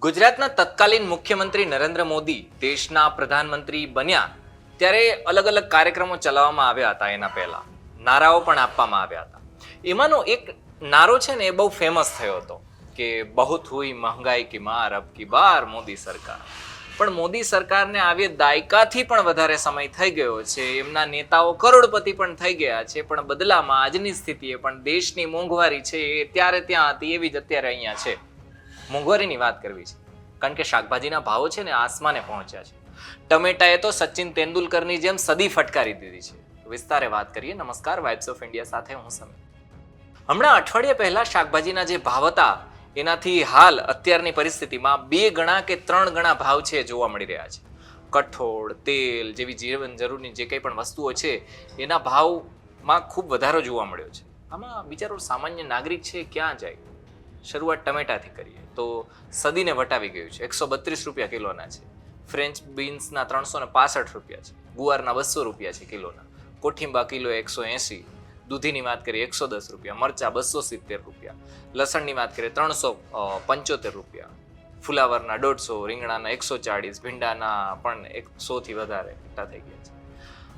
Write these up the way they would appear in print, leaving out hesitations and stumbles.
ગુજરાતના તત્કાલીન મુખ્યમંત્રી નરેન્દ્ર મોદી દેશના પ્રધાનમંત્રી બન્યા ત્યારે અલગ અલગ કાર્યક્રમો ચલાવવામાં આવ્યા હતા. એના પહેલા નારાઓ પણ આપવામાં આવ્યા હતા. એમાંનો એક નારો છે ને એ બહુ ફેમસ થયો હતો કે બહુત હુઈ મહંગાઈ કી માર અબ કી બાર મોદી સરકાર. પણ મોદી સરકારને આવે દાયકાથી પણ વધારે સમય થઈ ગયો છે. એમના નેતાઓ કરોડપતિ પણ થઈ ગયા છે, પણ બદલામાં આજની સ્થિતિએ પણ દેશની મોંઘવારી છે એ ત્યારે ત્યાં હતી એવી જ અત્યારે અહીંયા છે. મોંઘવારીની વાત કરવી છે કારણ કે શાકભાજીના ભાવો છે ને આસમાને પહોંચ્યા છે. ટમેટાએ તો સચિન તેંડુલકરની જેમ સદી ફટકારી દીધી છે. વિસ્તારે વાત કરીએ. નમસ્કાર, વાઇબ્સ ઓફ ઇન્ડિયા સાથે હું સમીર. હમણાં અઠવાડિયા પહેલા શાકભાજીના જે ભાવ હતા એનાથી હાલ અત્યારની પરિસ્થિતિમાં 2 ગણા કે 3 ગણા ભાવ છે જોવા મળી રહ્યા છે. કઠોળ, તેલ જેવી જીવન જરૂરની જે કંઈ પણ વસ્તુઓ છે એના ભાવમાં ખૂબ વધારો જોવા મળ્યો છે. આમાં બિચારો સામાન્ય નાગરિક છે ક્યાં જાય? શરૂઆત ટમેટાથી કરીએ તો સદીને વટાવી ગયું છે. 132 રૂપિયા કિલોના છે. ફ્રેન્ચ બીન્સના 365 રૂપિયા છે. ગુવારના 200 રૂપિયા છે કિલોના. કોઠીંબા કિલો 180. દૂધીની વાત કરીએ 110 રૂપિયા. મરચા 270 રૂપિયા. લસણની વાત કરીએ 375 રૂપિયા. ફુલાવરના 150, રીંગણાના 140, ભીંડાના પણ 100 થી વધારે એટલા થઈ ગયા છે.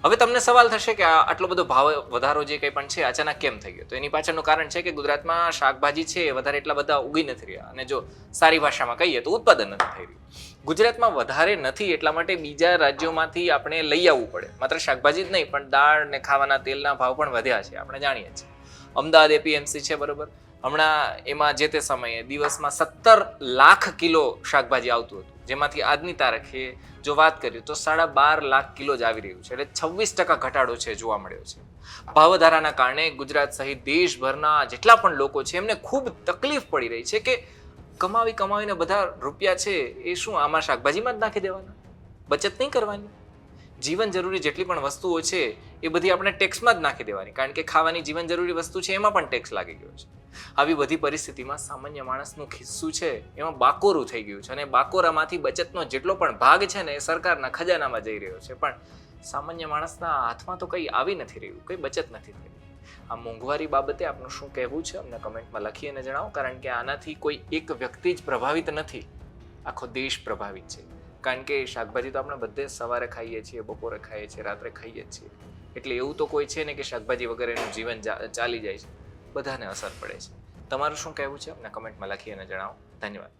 હવે તમને સવાલ થશે કે આટલો બધો ભાવ વધારો જે કંઈ પણ છે અચાનક કેમ થઈ ગયો? તો એની પાછળનું કારણ છે કે ગુજરાતમાં શાકભાજી છે એ વધારે એટલા બધા ઉગી નથી રહ્યા, અને જો સારી ભાષામાં કહીએ તો ઉત્પાદન નથી થઈ રહ્યું. ગુજરાતમાં વધારે નથી એટલા માટે બીજા રાજ્યોમાંથી આપણે લઈ આવવું પડે. માત્ર શાકભાજી જ નહીં પણ દાળ ને ખાવાના તેલના ભાવ પણ વધ્યા છે, આપણે જાણીએ છીએ. અમદાવાદ એપીએમસી છે, બરોબર, હમણાં એમાં જે તે સમયે દિવસમાં 17 લાખ કિલો શાકભાજી આવતું હતું, જેમાંથી આજની તારીખે જો વાત કરીએ તો 12.5 લાખ કિલો જ આવી રહ્યું છે. એટલે 26% ઘટાડો છે જોવા મળ્યો છે. ભાવવધારાના કારણે ગુજરાત સહિત દેશભરના જેટલા પણ લોકો છે એમને ખૂબ તકલીફ પડી રહી છે કે કમાવીને બધા રૂપિયા છે એ શું આમાં શાકભાજીમાં જ નાખી દેવાના? બચત નહીં કરવાની? જીવન જરૂરી જેટલી પણ વસ્તુઓ છે એ બધી આપણે ટેક્સમાં જ નાખી દેવાની, કારણ કે ખાવાની જીવન જરૂરી વસ્તુ છે એમાં પણ ટેક્સ લાગી ગયો છે. આવી બધી પરિસ્થિતિમાં સામાન્ય માણસનું ખિસ્સું છે એમાં બાકોરું થઈ ગયું છે, અને બાકોરામાંથી બચતનો જેટલો પણ ભાગ છે ને એ સરકારના ખજાનામાં જઈ રહ્યો છે. પણ સામાન્ય માણસના હાથમાં તો કંઈ આવી નથી રહ્યું, કંઈ બચત નથી થઈ. આ મોંઘવારી બાબતે આપનું શું કહેવું છે અમને કમેન્ટમાં લખી અને જણાવો, કારણ કે આનાથી કોઈ એક વ્યક્તિ જ પ્રભાવિત નથી, આખો દેશ પ્રભાવિત છે. કારણ કે શાકભાજી તો આપણે બધે સવારે ખાઈએ છીએ, બપોરે ખાઈએ છીએ, રાત્રે ખાઈએ છીએ. એટલે એવું તો કોઈ છે ને કે શાકભાજી વગર એનું જીવન ચાલી જાય છે. બધાને અસર પડે છે. તમારું શું કહેવું છે અમને કમેન્ટમાં લખી અને જણાવો. ધન્યવાદ.